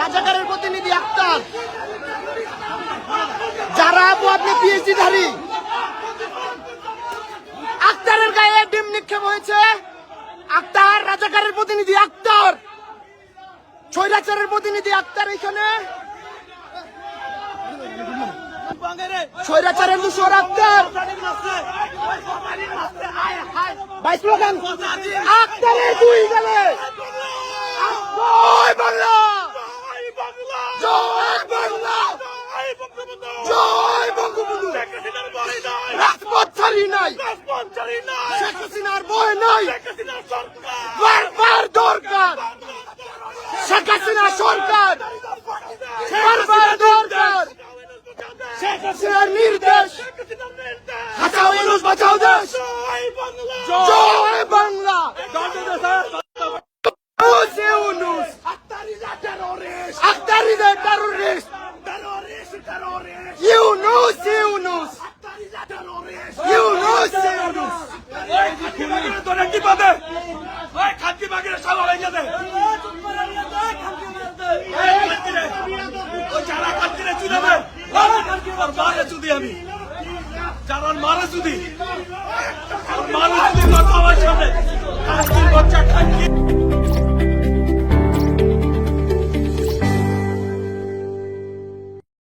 রাজাকারের প্রতিনিধি আক্তার। যারা আপু আপনি পিএইচডি ধারী, আক্তারের গায়ে ডিম নিক্ষেপ হয়েছে। আক্তার রাজাকারের প্রতিনিধি আক্তার, স্বৈরাচারের প্রতিনিধি আক্তার। এখানে স্বৈরাচারের দূষর আক্তার। ভাই স্লোগান আক্তারের দুই গেলে জয় বাংলা, জয় বাংলা, জয় বঙ্গবন্ধু। রাজপথ ছাড়ি নাই, শেখ হাসিনার ভয় নাই, বারবার দরকার শেখ হাসিনা সরকার, বারবার দরকার শেখ হাসিনার নির্দেশ। বাঁচাও ইউনূস, বাঁচাও দেশ, জয় বাংলা। ইউনূস আক্তারিদের টেররিস্ট, ইউনূস ইউনূস ইউনূস ইউনূস। আমি যারা মারা যদি